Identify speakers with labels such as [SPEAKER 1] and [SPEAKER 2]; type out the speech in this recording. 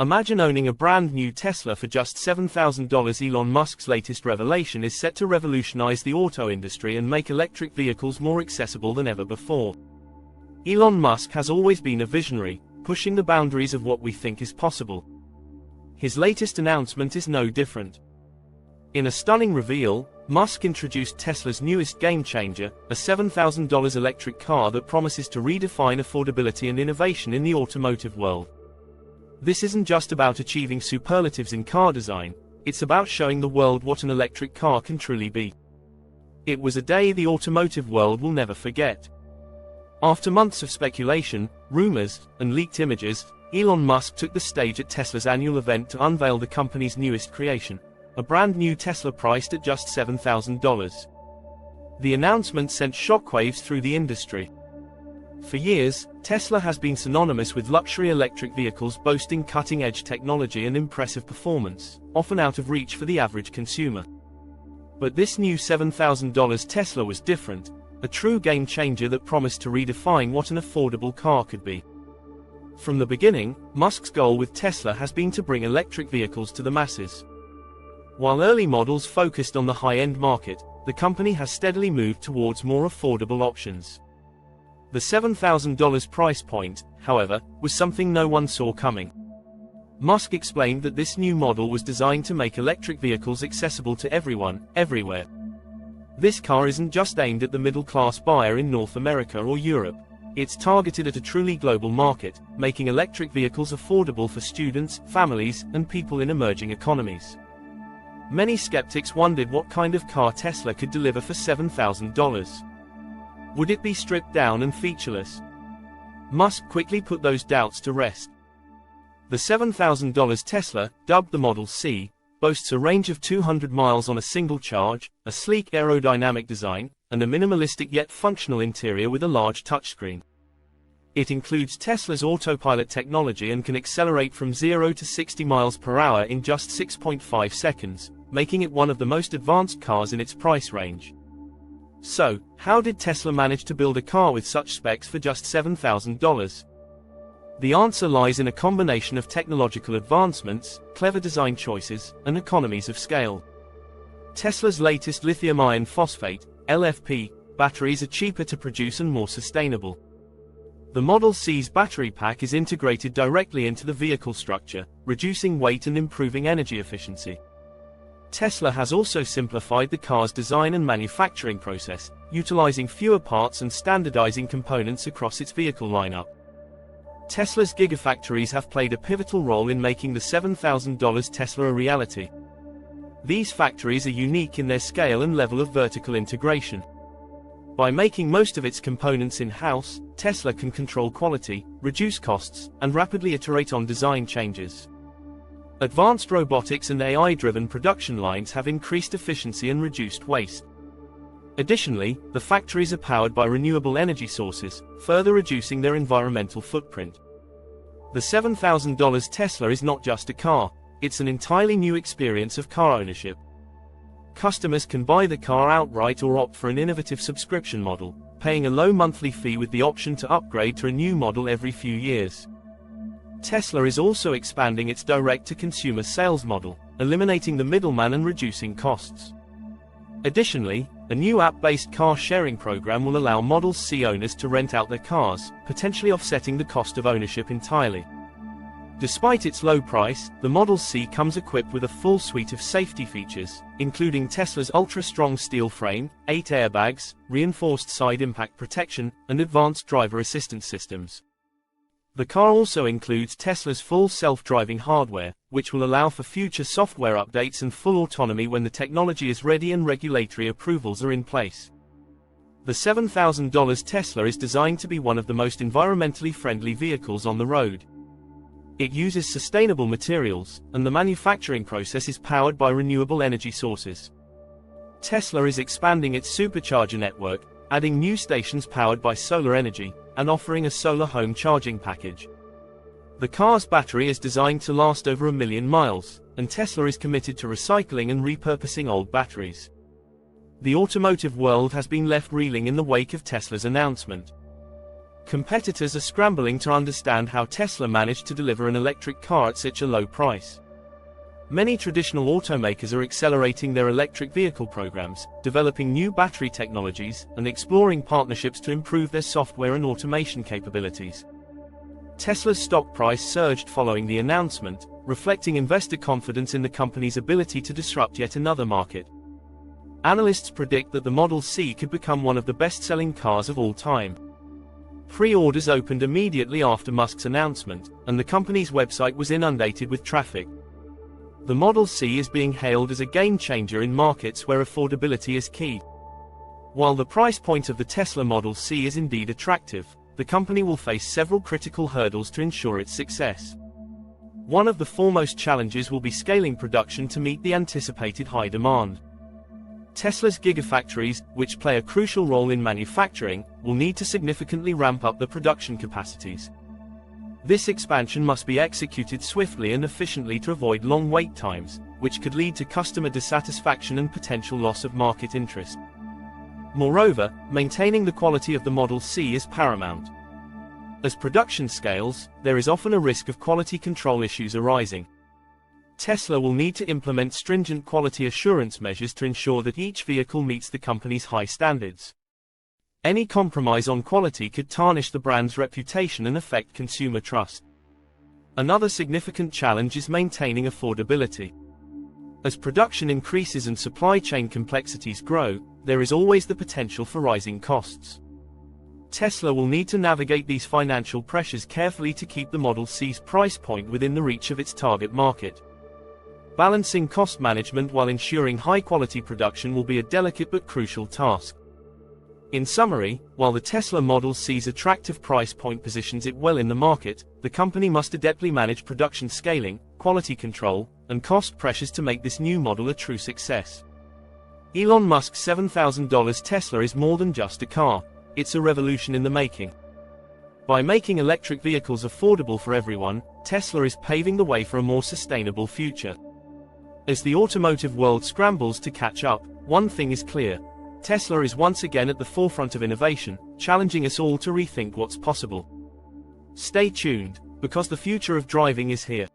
[SPEAKER 1] Imagine owning a brand new Tesla for just $7,000. Elon Musk's latest revelation is set to revolutionize the auto industry and make electric vehicles more accessible than ever before. Elon Musk has always been a visionary, pushing the boundaries of what we think is possible. His latest announcement is no different. In a stunning reveal, Musk introduced Tesla's newest game-changer, a $7,000 electric car that promises to redefine affordability and innovation in the automotive world. This isn't just about achieving superlatives in car design, it's about showing the world what an electric car can truly be. It was a day the automotive world will never forget. After months of speculation, rumors, and leaked images, Elon Musk took the stage at Tesla's annual event to unveil the company's newest creation, a brand new Tesla priced at just $7,000. The announcement sent shockwaves through the industry. For years, Tesla has been synonymous with luxury electric vehicles boasting cutting-edge technology and impressive performance, often out of reach for the average consumer. But this new $7,000 Tesla was different, a true game-changer that promised to redefine what an affordable car could be. From the beginning, Musk's goal with Tesla has been to bring electric vehicles to the masses. While early models focused on the high-end market, the company has steadily moved towards more affordable options. The $7,000 price point, however, was something no one saw coming. Musk explained that this new model was designed to make electric vehicles accessible to everyone, everywhere. This car isn't just aimed at the middle-class buyer in North America or Europe. It's targeted at a truly global market, making electric vehicles affordable for students, families, and people in emerging economies. Many skeptics wondered what kind of car Tesla could deliver for $7,000. Would it be stripped down and featureless? Musk quickly put those doubts to rest. The $7,000 Tesla, dubbed the Model C, boasts a range of 200 miles on a single charge, a sleek aerodynamic design, and a minimalistic yet functional interior with a large touchscreen. It includes Tesla's autopilot technology and can accelerate from 0 to 60 miles per hour in just 6.5 seconds, making it one of the most advanced cars in its price range. So, how did Tesla manage to build a car with such specs for just $7,000? The answer lies in a combination of technological advancements, clever design choices, and economies of scale. Tesla's latest lithium iron phosphate, LFP, batteries are cheaper to produce and more sustainable. The Model C's battery pack is integrated directly into the vehicle structure, reducing weight and improving energy efficiency. Tesla has also simplified the car's design and manufacturing process, utilizing fewer parts and standardizing components across its vehicle lineup. Tesla's gigafactories have played a pivotal role in making the $7,000 Tesla a reality. These factories are unique in their scale and level of vertical integration. By making most of its components in-house, Tesla can control quality, reduce costs, and rapidly iterate on design changes. Advanced robotics and AI-driven production lines have increased efficiency and reduced waste. Additionally, the factories are powered by renewable energy sources, further reducing their environmental footprint. The $7,000 Tesla is not just a car, it's an entirely new experience of car ownership. Customers can buy the car outright or opt for an innovative subscription model, paying a low monthly fee with the option to upgrade to a new model every few years. Tesla is also expanding its direct-to-consumer sales model, eliminating the middleman and reducing costs. Additionally, a new app-based car-sharing program will allow Model C owners to rent out their cars, potentially offsetting the cost of ownership entirely. Despite its low price, the Model C comes equipped with a full suite of safety features, including Tesla's ultra-strong steel frame, 8 airbags, reinforced side impact protection, and advanced driver assistance systems. The car also includes Tesla's full self-driving hardware, which will allow for future software updates and full autonomy when the technology is ready and regulatory approvals are in place. The $7,000 Tesla is designed to be one of the most environmentally friendly vehicles on the road. It uses sustainable materials, and the manufacturing process is powered by renewable energy sources. Tesla is expanding its supercharger network, adding new stations powered by solar energy, and offering a solar home charging package. The car's battery is designed to last over 1 million miles, and Tesla is committed to recycling and repurposing old batteries. The automotive world has been left reeling in the wake of Tesla's announcement. Competitors are scrambling to understand how Tesla managed to deliver an electric car at such a low price. Many traditional automakers are accelerating their electric vehicle programs, developing new battery technologies, and exploring partnerships to improve their software and automation capabilities. Tesla's stock price surged following the announcement, reflecting investor confidence in the company's ability to disrupt yet another market. Analysts predict that the Model C could become one of the best-selling cars of all time. Pre-orders opened immediately after Musk's announcement, and the company's website was inundated with traffic. The Model C is being hailed as a game-changer in markets where affordability is key. While the price point of the Tesla Model C is indeed attractive, the company will face several critical hurdles to ensure its success. One of the foremost challenges will be scaling production to meet the anticipated high demand. Tesla's gigafactories, which play a crucial role in manufacturing, will need to significantly ramp up the production capacities. This expansion must be executed swiftly and efficiently to avoid long wait times, which could lead to customer dissatisfaction and potential loss of market interest. Moreover, maintaining the quality of the Model C is paramount. As production scales, there is often a risk of quality control issues arising. Tesla will need to implement stringent quality assurance measures to ensure that each vehicle meets the company's high standards. Any compromise on quality could tarnish the brand's reputation and affect consumer trust. Another significant challenge is maintaining affordability. As production increases and supply chain complexities grow, there is always the potential for rising costs. Tesla will need to navigate these financial pressures carefully to keep the Model C's price point within the reach of its target market. Balancing cost management while ensuring high-quality production will be a delicate but crucial task. In summary, while the Tesla Model C's attractive price point positions it well in the market, the company must adeptly manage production scaling, quality control, and cost pressures to make this new model a true success. Elon Musk's $7,000 Tesla is more than just a car, it's a revolution in the making. By making electric vehicles affordable for everyone, Tesla is paving the way for a more sustainable future. As the automotive world scrambles to catch up, one thing is clear. Tesla is once again at the forefront of innovation, challenging us all to rethink what's possible. Stay tuned, because the future of driving is here.